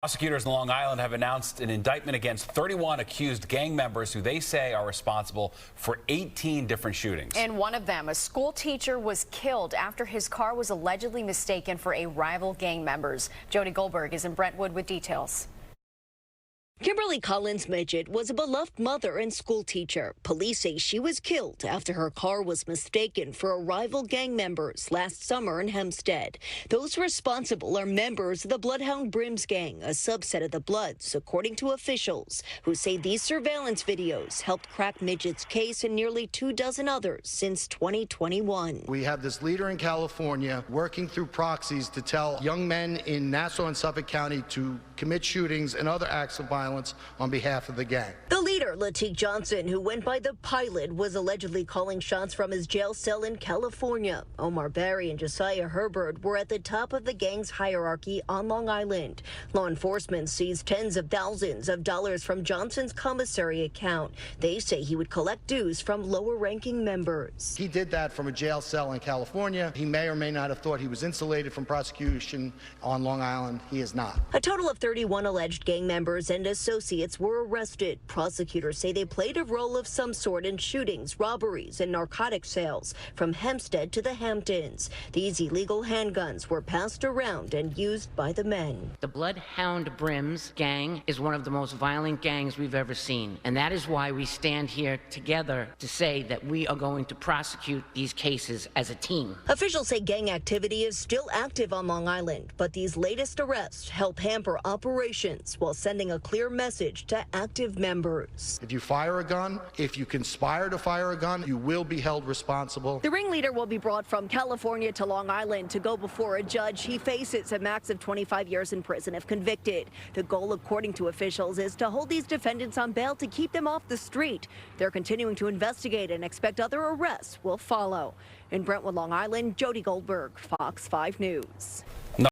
Prosecutors in Long Island have announced an indictment against 31 accused gang members who they say are responsible for 18 different shootings. In one of them, a school teacher was killed after his car was allegedly mistaken for a rival gang member's. Jodi Goldberg is in Brentwood with details. Kimberly Collins Midget was a beloved mother and school teacher. Police say she was killed after her car was mistaken for a rival gang member's last summer in Hempstead. Those responsible are members of the Bloodhound Brims gang, a subset of the Bloods, according to officials who say these surveillance videos helped crack Midget's case and nearly 24 others since 2021. We have this leader in California working through proxies to tell young men in Nassau and Suffolk County to commit shootings and other acts of violence on behalf of the gang. The leader, Latique Johnson, who went by the Pilot, was allegedly calling shots from his jail cell in California. Omar Barry and Josiah Herbert were at the top of the gang's hierarchy on Long Island. Law enforcement seized tens of thousands of dollars from Johnson's commissary account. They say he would collect dues from lower-ranking members. He did that from a jail cell in California. He may or may not have thought he was insulated from prosecution on Long Island. He is not. A total of 31 alleged gang members and associates were arrested. Prosecutors say they played a role of some sort in shootings, robberies, and narcotic sales from Hempstead to the Hamptons. These illegal handguns were passed around and used by the men. The Bloodhound Brims gang is one of the most violent gangs we've ever seen, and that is why we stand here together to say that we are going to prosecute these cases as a team. Officials say gang activity is still active on Long Island, but these latest arrests help hamper operations while sending a clear message to active members. If you fire a gun, if you conspire to fire a gun, you will be held responsible. The ringleader will be brought from California to Long Island to go before a judge. He faces a max of 25 years in prison if convicted. The goal, according to officials, is to hold these defendants on bail to keep them off the street. They're continuing to investigate and expect other arrests will follow. In Brentwood, Long Island, Jodi Goldberg, Fox 5 News.